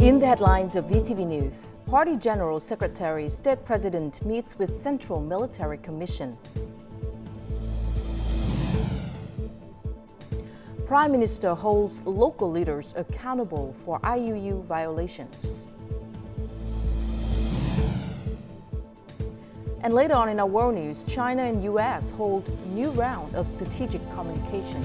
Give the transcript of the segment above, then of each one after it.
In the headlines of VTV News, Party General Secretary State President meets with Central Military Commission. Prime Minister holds local leaders accountable for IUU violations. And later on in our world news, China and US hold new round of strategic communication.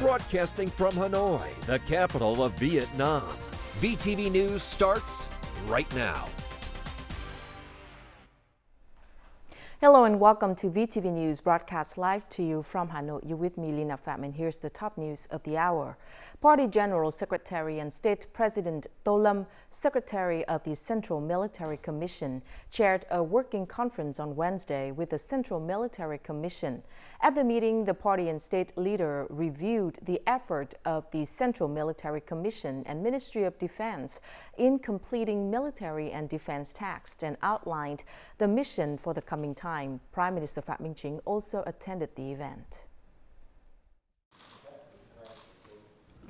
Broadcasting from Hanoi, the capital of Vietnam. VTV News starts right now. Hello and welcome to VTV News, broadcast live to you from Hanoi. You're with me, Lina Fatman. Here's the top news of the hour. Party General Secretary and State President To Lâm, Secretary of the Central Military Commission, chaired a working conference on Wednesday with the Central Military Commission. At the meeting, the party and state leader reviewed the effort of the Central Military Commission and Ministry of Defense in completing military and defense tasks and outlined the mission for the coming time. Prime Minister Phạm Minh Chính also attended the event.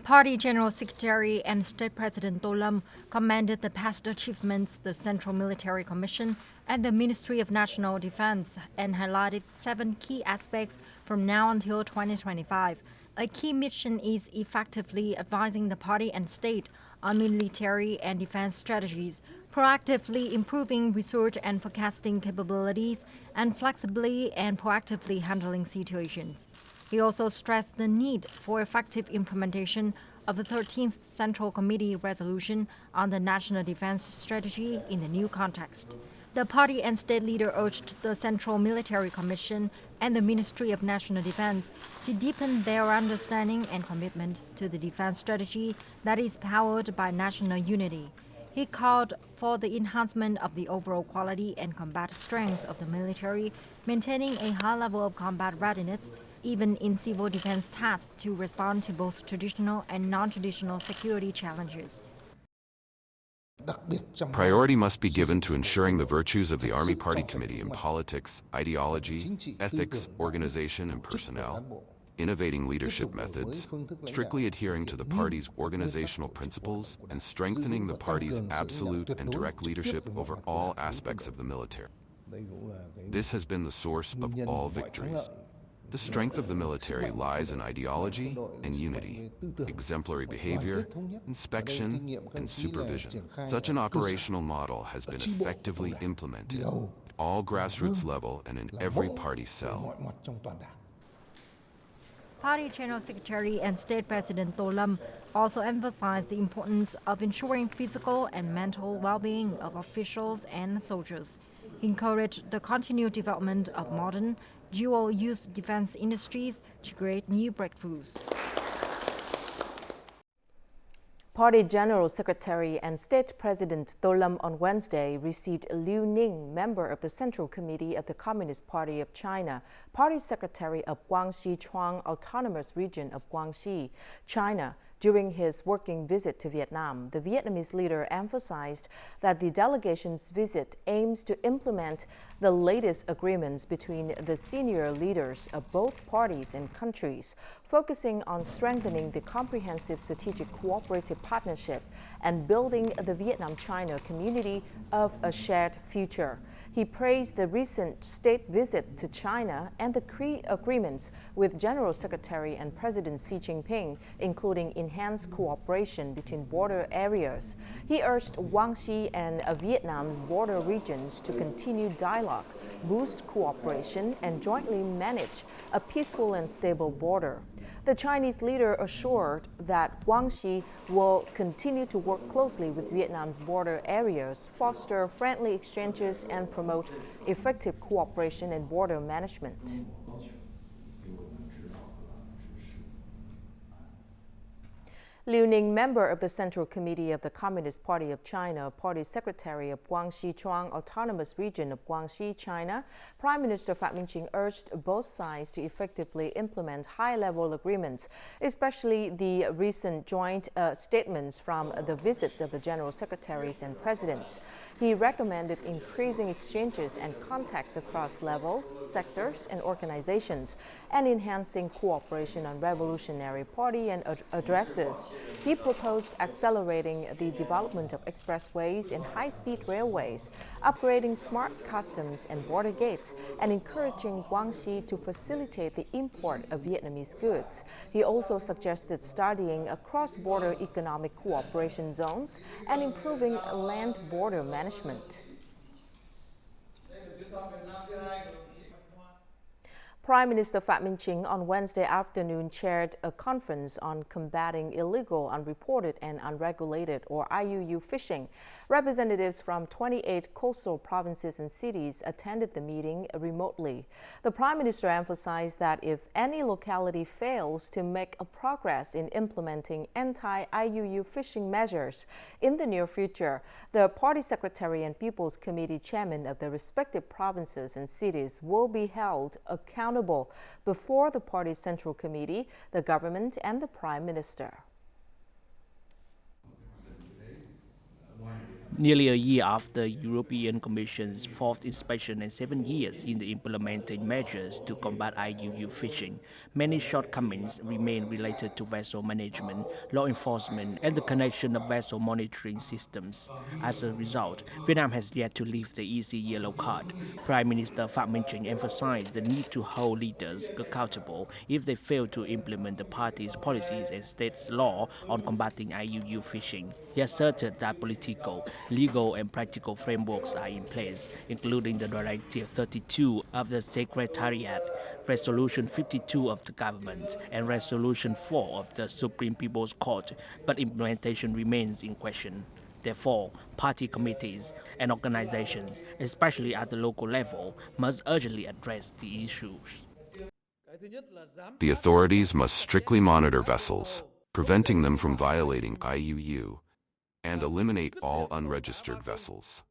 Party General Secretary and State President To Lâm commended the past achievements the Central Military Commission and the Ministry of National Defense and highlighted 7 key aspects from now until 2025. A key mission is effectively advising the party and state on military and defense strategies, proactively improving research and forecasting capabilities, and flexibly and proactively handling situations. He also stressed the need for effective implementation of the 13th Central Committee resolution on the national defense strategy in the new context. The party and state leader urged the Central Military Commission and the Ministry of National Defense to deepen their understanding and commitment to the defense strategy that is powered by national unity. He called for the enhancement of the overall quality and combat strength of the military, maintaining a high level of combat readiness even in civil defense tasks to respond to both traditional and non-traditional security challenges. Priority must be given to ensuring the virtues of the Army Party Committee in politics, ideology, ethics, organization, and personnel, innovating leadership methods, strictly adhering to the party's organizational principles, and strengthening the party's absolute and direct leadership over all aspects of the military. This has been the source of all victories. The strength of the military lies in ideology and unity, exemplary behavior, inspection, and supervision. Such an operational model has been effectively implemented at all grassroots level and in every party cell. Party General Secretary and State President To Lâm also emphasized the importance of ensuring physical and mental well-being of officials and soldiers. He encouraged the continued development of modern, dual-use defense industries to create new breakthroughs. Party General Secretary and State President To Lâm on Wednesday received Liu Ning, member of the Central Committee of the Communist Party of China, Party Secretary of Guangxi Chuang Autonomous Region of Guangxi, China. During his working visit to Vietnam, the Vietnamese leader emphasized that the delegation's visit aims to implement the latest agreements between the senior leaders of both parties and countries, focusing on strengthening the comprehensive strategic cooperative partnership and building the Vietnam-China community of a shared future. He praised the recent state visit to China and the key agreements with General Secretary and President Xi Jinping, including enhanced cooperation between border areas. He urged Guangxi and Vietnam's border regions to continue dialogue, boost cooperation, and jointly manage a peaceful and stable border. The Chinese leader assured that Guangxi will continue to work closely with Vietnam's border areas, foster friendly exchanges, and promote effective cooperation in border management. Liu Ning, member of the Central Committee of the Communist Party of China, Party Secretary of Guangxi Zhuang Autonomous Region of Guangxi, China, Prime Minister Phie urged both sides to effectively implement high-level agreements, especially the recent joint statements from the visits of the General Secretaries and Presidents. He recommended increasing exchanges and contacts across levels, sectors, and organizations, and enhancing cooperation on revolutionary party and addresses. He proposed accelerating the development of expressways and high-speed railways, upgrading smart customs and border gates, and encouraging Guangxi to facilitate the import of Vietnamese goods. He also suggested studying cross-border economic cooperation zones and improving land border management. Prime Minister Phie on Wednesday afternoon chaired a conference on combating illegal, unreported, and unregulated, or IUU fishing. Representatives from 28 coastal provinces and cities attended the meeting remotely. The Prime Minister emphasized that if any locality fails to make a progress in implementing anti-IUU fishing measures in the near future, the Party Secretary and People's Committee chairman of the respective provinces and cities will be held accountable before the party's Central Committee, the government, and the Prime Minister. Nearly a year after the European Commission's fourth inspection and 7 years in the implementing measures to combat IUU fishing, many shortcomings remain related to vessel management, law enforcement, and the connection of vessel monitoring systems. As a result, Vietnam has yet to lift the easy yellow card. Prime Minister Phie emphasized the need to hold leaders accountable if they fail to implement the party's policies and state's law on combating IUU fishing. He asserted that political, legal, and practical frameworks are in place, including the Directive 32 of the Secretariat, Resolution 52 of the government, and Resolution 4 of the Supreme People's Court, but implementation remains in question. Therefore, party committees and organizations, especially at the local level, must urgently address the issues. The authorities must strictly monitor vessels, preventing them from violating IUU, and eliminate all unregistered vessels.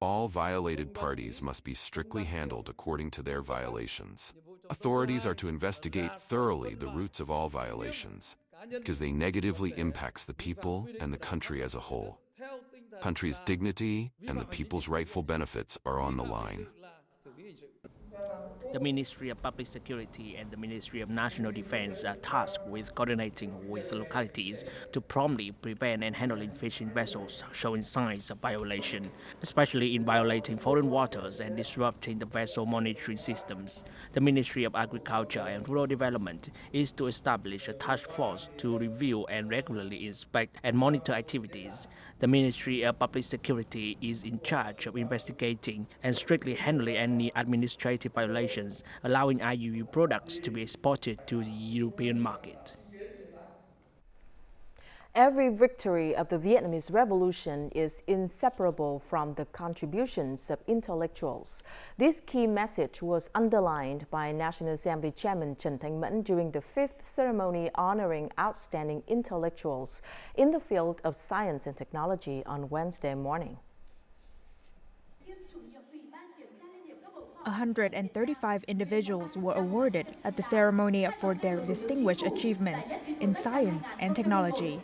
All violated parties must be strictly handled according to their violations. Authorities are to investigate thoroughly the roots of all violations, because they negatively impacts the people and the country as a whole. Country's dignity and the people's rightful benefits are on the line. The Ministry of Public Security and the Ministry of National Defense are tasked with coordinating with localities to promptly prevent and handling fishing vessels showing signs of violation, especially in violating foreign waters and disrupting the vessel monitoring systems. The Ministry of Agriculture and Rural Development is to establish a task force to review and regularly inspect and monitor activities. The Ministry of Public Security is in charge of investigating and strictly handling any administrative violations, allowing IUU products to be exported to the European market. Every victory of the Vietnamese Revolution is inseparable from the contributions of intellectuals. This key message was underlined by National Assembly Chairman Trần Thanh Mẫn during the 5th ceremony honoring outstanding intellectuals in the field of science and technology on Wednesday morning. 135 individuals were awarded at the ceremony for their distinguished achievements in science and technology.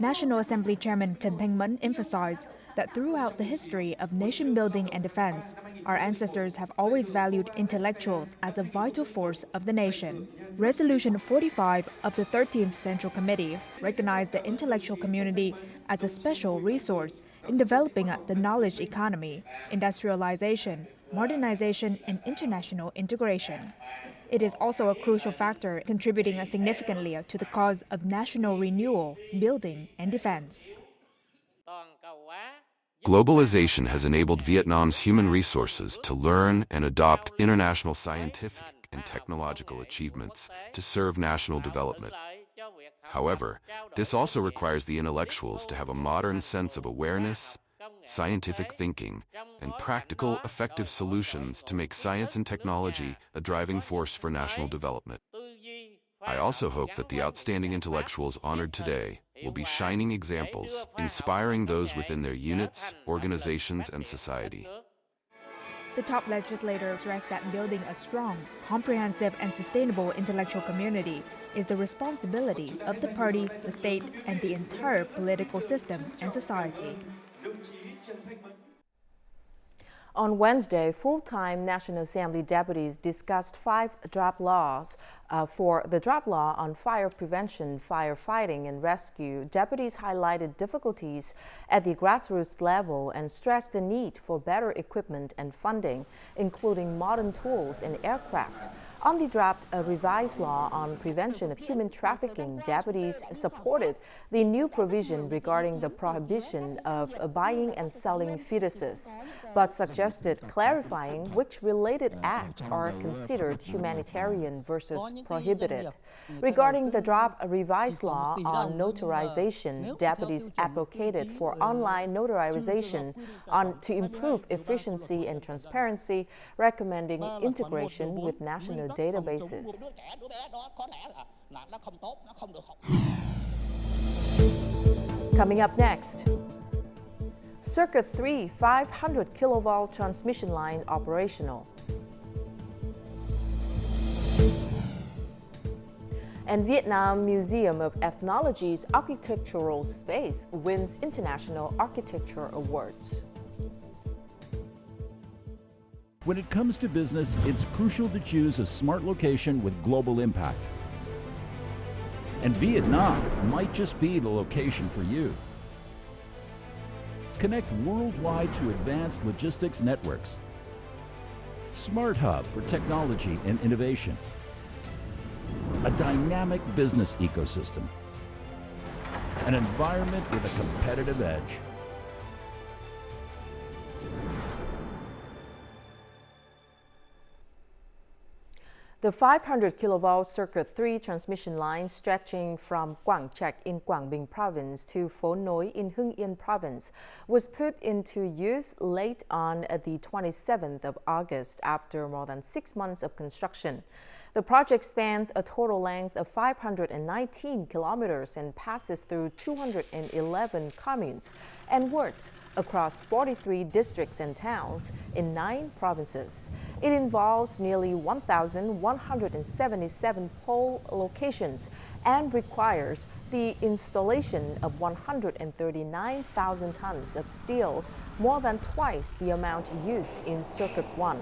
National Assembly Chairman Trần Thanh Mẫn emphasized that throughout the history of nation building and defense, our ancestors have always valued intellectuals as a vital force of the nation. Resolution 45 of the 13th Central Committee recognized the intellectual community as a special resource in developing the knowledge economy, industrialization, modernization, and international integration. It is also a crucial factor contributing significantly to the cause of national renewal, building, and defense. Globalization has enabled Vietnam's human resources to learn and adopt international scientific and technological achievements to serve national development. However, this also requires the intellectuals to have a modern sense of awareness, scientific thinking, and practical, effective solutions to make science and technology a driving force for national development. I also hope that the outstanding intellectuals honored today will be shining examples, inspiring those within their units, organizations, and society. The top legislator stressed that building a strong, comprehensive, and sustainable intellectual community is the responsibility of the party, the state, and the entire political system and society. On Wednesday, full-time National Assembly deputies discussed 5 draft laws. For the draft law on fire prevention, firefighting, and rescue, deputies highlighted difficulties at the grassroots level and stressed the need for better equipment and funding, including modern tools and aircraft. On the draft revised law on prevention of human trafficking, deputies supported the new provision regarding the prohibition of buying and selling fetuses, but suggested clarifying which related acts are considered humanitarian versus prohibited. Regarding the draft revised law on notarization, deputies advocated for online notarization to improve efficiency and transparency, recommending integration with national databases. Coming up next, Circuit 3 500 kilovolt transmission line operational. And Vietnam Museum of Ethnology's architectural space wins International Architecture Awards. When it comes to business, it's crucial to choose a smart location with global impact. And Vietnam might just be the location for you. Connect worldwide to advanced logistics networks. Smart hub for technology and innovation. A dynamic business ecosystem. An environment with a competitive edge. The 500 kilovolt Circuit 3 transmission line stretching from Quang Trạch in Quang Binh Province to Phố Nối in Hưng Yên Province was put into use late on the 27th of August after more than 6 months of construction. The project spans a total length of 519 kilometers and passes through 211 communes and works across 43 districts and towns in 9 provinces. It involves nearly 1,177 pole locations and requires the installation of 139,000 tons of steel, more than twice the amount used in Circuit 1.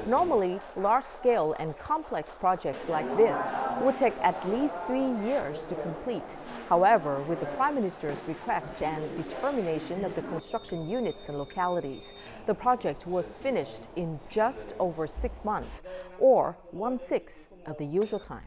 Normally, large-scale and complex projects like this would take at least 3 years to complete. However, with the Prime Minister's request and determination of the construction units and localities, the project was finished in just over 6 months, or 1/6 of the usual time.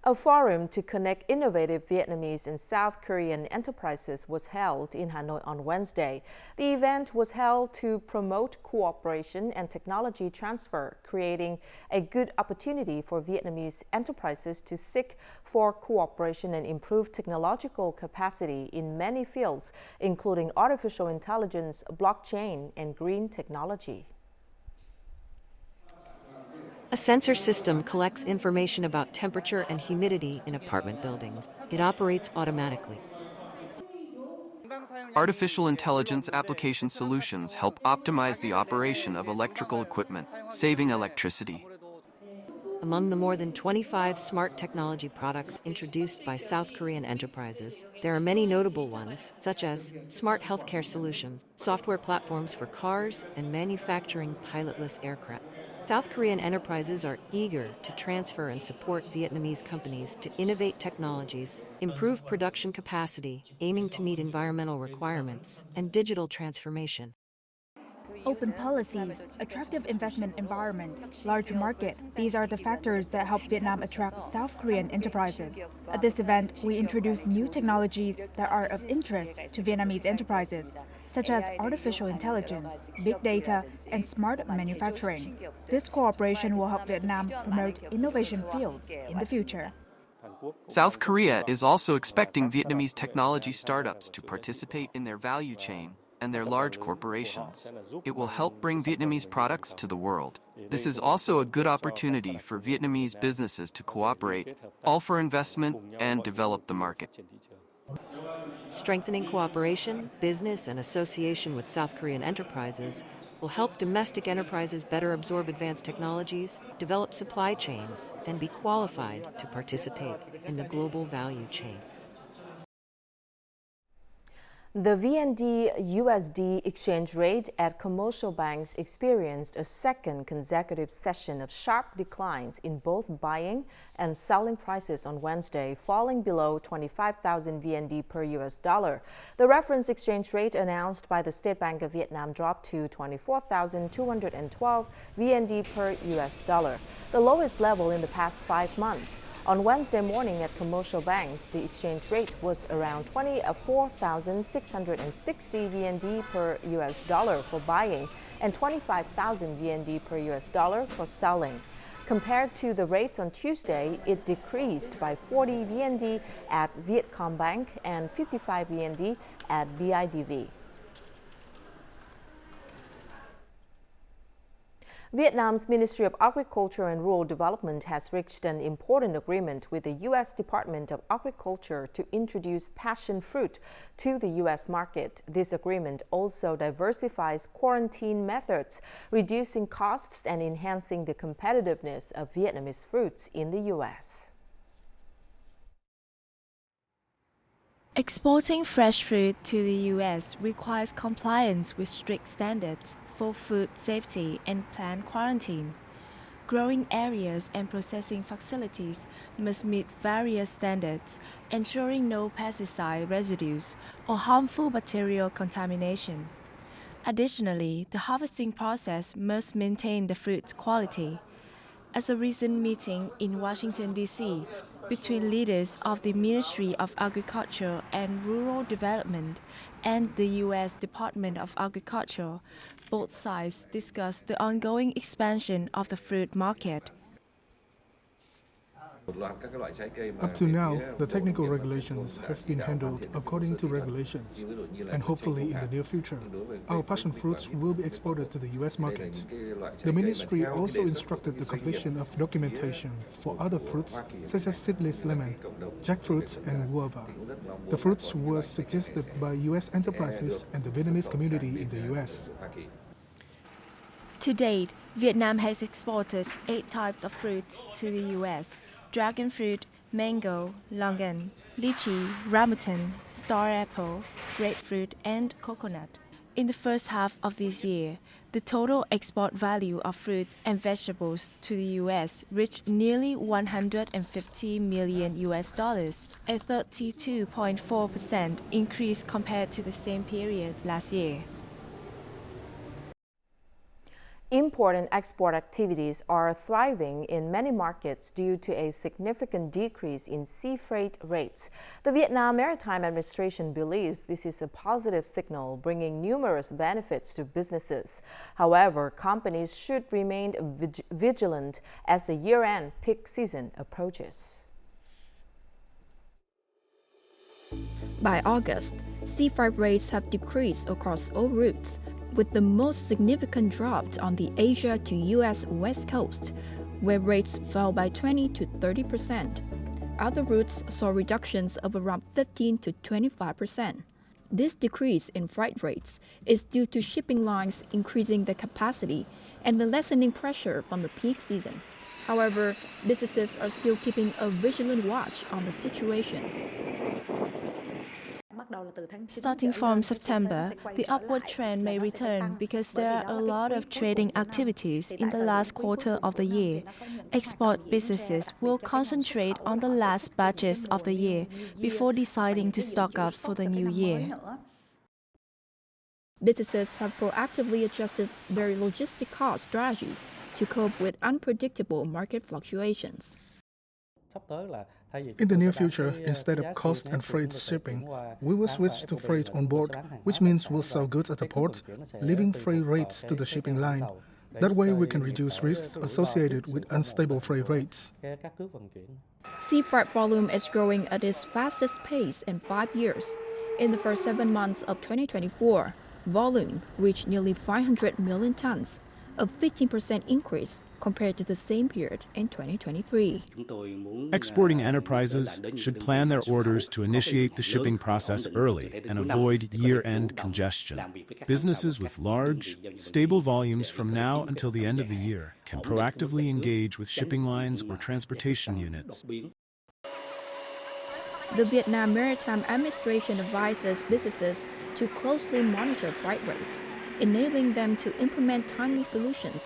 A forum to connect innovative Vietnamese and South Korean enterprises was held in Hanoi on Wednesday. The event was held to promote cooperation and technology transfer, creating a good opportunity for Vietnamese enterprises to seek for cooperation and improve technological capacity in many fields, including artificial intelligence, blockchain, and green technology. A sensor system collects information about temperature and humidity in apartment buildings. It operates automatically. Artificial intelligence application solutions help optimize the operation of electrical equipment, saving electricity. Among the more than 25 smart technology products introduced by South Korean enterprises, there are many notable ones, such as smart healthcare solutions, software platforms for cars, and manufacturing pilotless aircraft. South Korean enterprises are eager to transfer and support Vietnamese companies to innovate technologies, improve production capacity, aiming to meet environmental requirements, and digital transformation. Open policies, attractive investment environment, large market, these are the factors that help Vietnam attract South Korean enterprises. At this event, we introduced new technologies that are of interest to Vietnamese enterprises, such as artificial intelligence, big data, and smart manufacturing. This cooperation will help Vietnam promote innovation fields in the future. South Korea is also expecting Vietnamese technology startups to participate in their value chain, and their large corporations. It will help bring Vietnamese products to the world. This is also a good opportunity for Vietnamese businesses to cooperate, all for investment and develop the market. Strengthening cooperation, business, and association with South Korean enterprises will help domestic enterprises better absorb advanced technologies, develop supply chains, and be qualified to participate in the global value chain. The VND-USD exchange rate at commercial banks experienced a second consecutive session of sharp declines in both buying and selling prices on Wednesday, falling below 25,000 VND per US dollar. The reference exchange rate announced by the State Bank of Vietnam dropped to 24,212 VND per US dollar, the lowest level in the past 5 months. On Wednesday morning at commercial banks, the exchange rate was around 24,660 VND per US dollar for buying and 25,000 VND per US dollar for selling. Compared to the rates on Tuesday, it decreased by 40 VND at Vietcombank and 55 VND at BIDV. Vietnam's Ministry of Agriculture and Rural Development has reached an important agreement with the U.S. Department of Agriculture to introduce passion fruit to the U.S. market. This agreement also diversifies quarantine methods, reducing costs and enhancing the competitiveness of Vietnamese fruits in the U.S. Exporting fresh fruit to the U.S. requires compliance with strict standards for food safety and plant quarantine. Growing areas and processing facilities must meet various standards, ensuring no pesticide residues or harmful bacterial contamination. Additionally, the harvesting process must maintain the fruit's quality. At a recent meeting in Washington, D.C., between leaders of the Ministry of Agriculture and Rural Development and the U.S. Department of Agriculture, both sides discussed the ongoing expansion of the fruit market. Up to now, the technical regulations have been handled according to regulations, and hopefully in the near future, our passion fruits will be exported to the U.S. market. The ministry also instructed the completion of documentation for other fruits such as seedless lemon, jackfruit, and guava. The fruits were suggested by U.S. enterprises and the Vietnamese community in the U.S. To date, Vietnam has exported 8 types of fruits to the U.S. dragon fruit, mango, longan, lychee, rambutan, star apple, grapefruit, and coconut. In the first half of this year, the total export value of fruit and vegetables to the U.S. reached nearly $150 million, a 32.4% increase compared to the same period last year. Import and export activities are thriving in many markets due to a significant decrease in sea freight rates. The Vietnam Maritime Administration believes this is a positive signal, bringing numerous benefits to businesses. However, companies should remain vigilant as the year-end peak season approaches. By August, sea freight rates have decreased across all routes, with the most significant drops on the Asia to U.S. West Coast, where rates fell by 20 to 30%. Other routes saw reductions of around 15 to 25%. This decrease in freight rates is due to shipping lines increasing their capacity and the lessening pressure from the peak season. However, businesses are still keeping a vigilant watch on the situation. Starting from September, the upward trend may return because there are a lot of trading activities in the last quarter of the year. Export businesses will concentrate on the last batches of the year before deciding to stock up for the new year. Businesses have proactively adjusted their logistic cost strategies to cope with unpredictable market fluctuations. In the near future, instead of cost and freight shipping, we will switch to freight on board, which means we'll sell goods at the port, leaving freight rates to the shipping line. That way we can reduce risks associated with unstable freight rates. Sea freight volume is growing at its fastest pace in 5 years. In the first 7 months of 2024, volume reached nearly 500 million tons, a 15% increase compared to the same period in 2023. Exporting enterprises should plan their orders to initiate the shipping process early and avoid year-end congestion. Businesses with large, stable volumes from now until the end of the year can proactively engage with shipping lines or transportation units. The Vietnam Maritime Administration advises businesses to closely monitor freight rates, enabling them to implement timely solutions.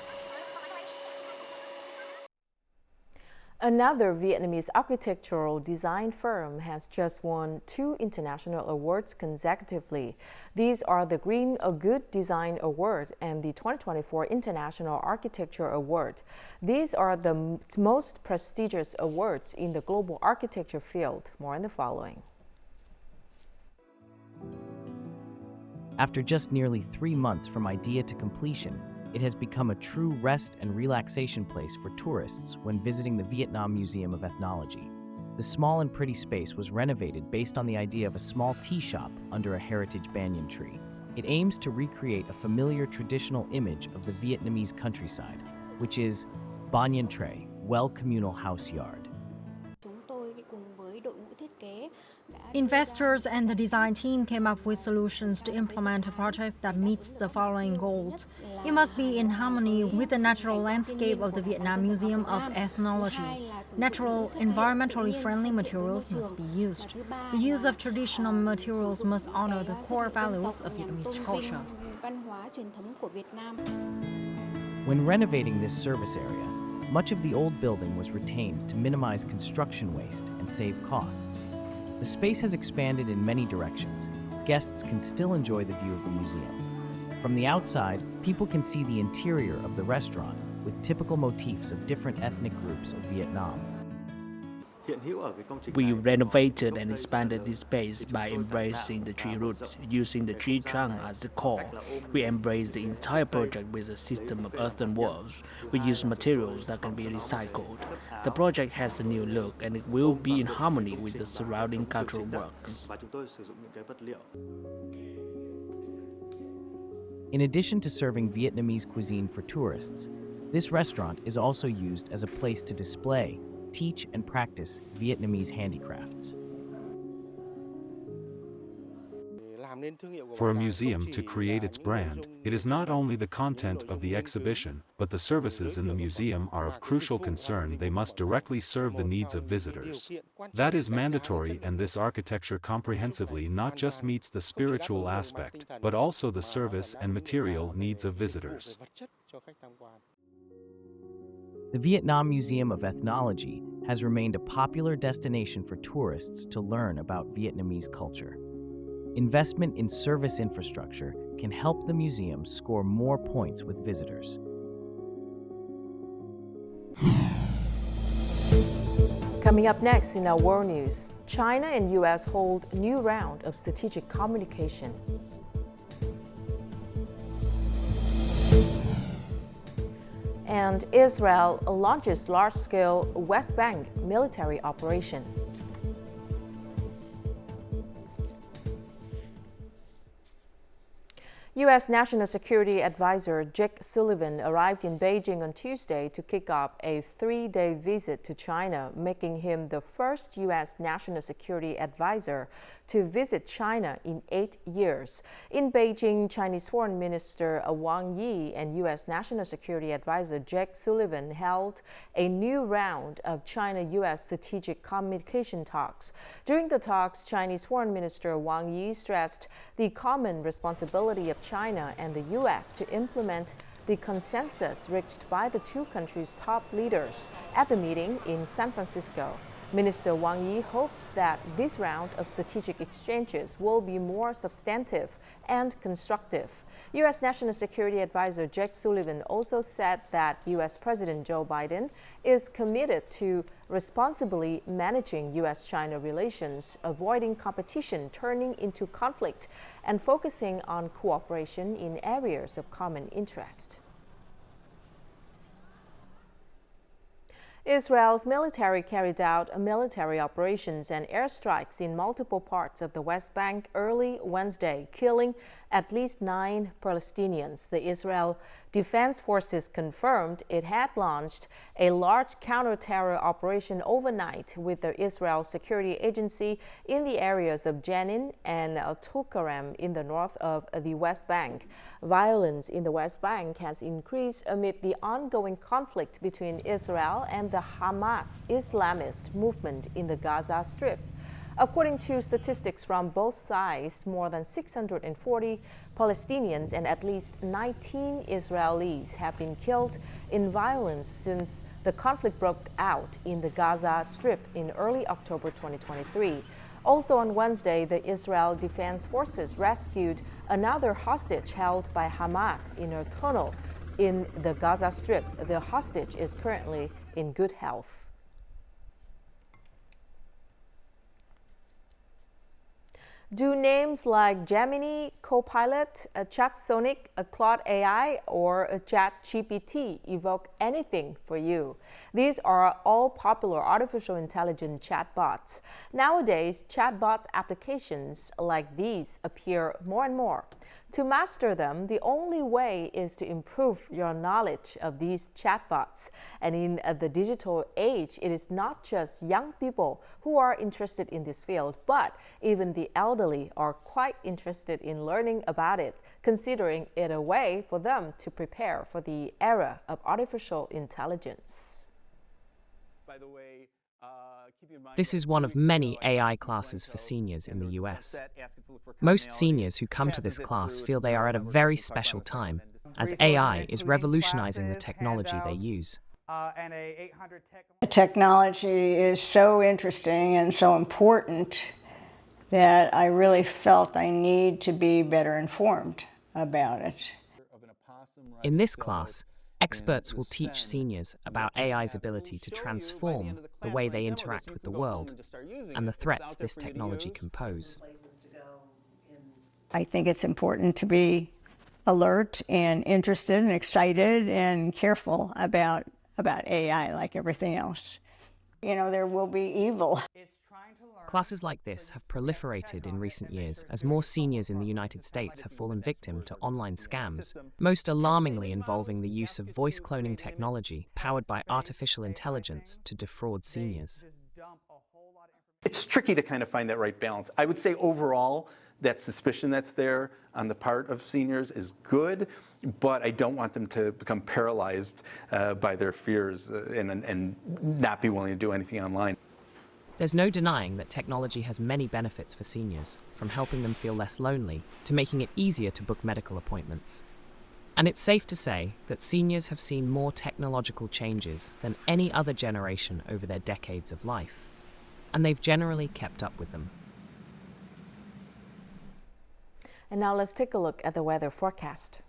Another Vietnamese architectural design firm has just won 2 international awards consecutively. These are the Green A Good Design Award and the 2024 International Architecture Award. These are the most prestigious awards in the global architecture field. More in the following. After just nearly 3 months from idea to completion, it has become a true rest and relaxation place for tourists when visiting the Vietnam Museum of Ethnology. The small and pretty space was renovated based on the idea of a small tea shop under a heritage banyan tree. It aims to recreate a familiar traditional image of the Vietnamese countryside, which is banyan tray, well-communal house yard. Investors and the design team came up with solutions to implement a project that meets the following goals. It must be in harmony with the natural landscape of the Vietnam Museum of Ethnology. Natural, environmentally friendly materials must be used. The use of traditional materials must honor the core values of Vietnamese culture. When renovating this service area, much of the old building was retained to minimize construction waste and save costs. The space has expanded in many directions. Guests can still enjoy the view of the museum. From the outside, people can see the interior of the restaurant with typical motifs of different ethnic groups of Vietnam. We renovated and expanded this space by embracing the tree roots, using the tree trunk as the core. We embraced the entire project with a system of earthen walls. We use materials that can be recycled. The project has a new look and it will be in harmony with the surrounding cultural works. In addition to serving Vietnamese cuisine for tourists, this restaurant is also used as a place to display, teach and practice Vietnamese handicrafts. For a museum to create its brand, it is not only the content of the exhibition, but the services in the museum are of crucial concern. They must directly serve the needs of visitors. That is mandatory, and this architecture comprehensively not just meets the spiritual aspect, but also the service and material needs of visitors. The Vietnam Museum of Ethnology has remained a popular destination for tourists to learn about Vietnamese culture. Investment in service infrastructure can help the museum score more points with visitors. Coming up next in our world news, China and U.S. hold new round of strategic communication. And Israel launches large-scale West Bank military operation. U.S. National Security Advisor Jake Sullivan arrived in Beijing on Tuesday to kick off a 3-day visit to China, making him the first U.S. National Security Advisor to visit China in 8 years. In Beijing, Chinese Foreign Minister Wang Yi and U.S. National Security Advisor Jake Sullivan held a new round of China-U.S. strategic communication talks. During the talks, Chinese Foreign Minister Wang Yi stressed the common responsibility of China and the U.S. to implement the consensus reached by the two countries' top leaders at the meeting in San Francisco. Minister Wang Yi hopes that this round of strategic exchanges will be more substantive and constructive. U.S. National Security Advisor Jake Sullivan also said that U.S. President Joe Biden is committed to responsibly managing U.S.-China relations, avoiding competition turning into conflict, and focusing on cooperation in areas of common interest. Israel's military carried out military operations and airstrikes in multiple parts of the West Bank early Wednesday, killing at least 9 Palestinians. The Israel Defense Forces confirmed it had launched a large counter-terror operation overnight with the Israel Security Agency in the areas of Jenin and Tulkarem in the north of the West Bank. Violence in the West Bank has increased amid the ongoing conflict between Israel and the Hamas Islamist movement in the Gaza Strip. According to statistics from both sides, more than 640 Palestinians and at least 19 Israelis have been killed in violence since the conflict broke out in the Gaza Strip in early October 2023. Also on Wednesday, the Israel Defense Forces rescued another hostage held by Hamas in a tunnel in the Gaza Strip. The hostage is currently in good health. Do names like Gemini, Copilot, ChatSonic, Claude AI, or ChatGPT evoke anything for you? These are all popular artificial intelligence chatbots. Nowadays, chatbots applications like these appear more and more. To master them, the only way is to improve your knowledge of these chatbots. And in the digital age, it is not just young people who are interested in this field, but even the elderly are quite interested in learning about it, considering it a way for them to prepare for the era of artificial intelligence. By the way, this is one of many AI classes for seniors in the US. Most seniors who come to this class feel they are at a very special time, as AI is revolutionizing the technology they use. The technology is so interesting and so important that I really felt I need to be better informed about it. In this class, experts will teach seniors about AI's ability to transform the way they interact with the world and the threats this technology can pose. I think it's important to be alert and interested and excited and careful about AI like everything else. You know, there will be evil. Classes like this have proliferated in recent years as more seniors in the United States have fallen victim to online scams, most alarmingly involving the use of voice cloning technology powered by artificial intelligence to defraud seniors. It's tricky to kind of find that right balance. I would say overall, that suspicion that's there on the part of seniors is good, but I don't want them to become paralyzed by their fears and not be willing to do anything online. There's no denying that technology has many benefits for seniors, from helping them feel less lonely to making it easier to book medical appointments. And it's safe to say that seniors have seen more technological changes than any other generation over their decades of life, and they've generally kept up with them. And now let's take a look at the weather forecast.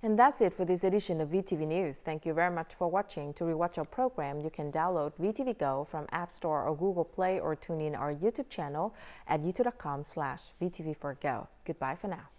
And that's it for this edition of VTV News. Thank you very much for watching. To rewatch our program, you can download VTVgo from App Store or Google Play or tune in our YouTube channel at youtube.com/VTV4Go. Goodbye for now.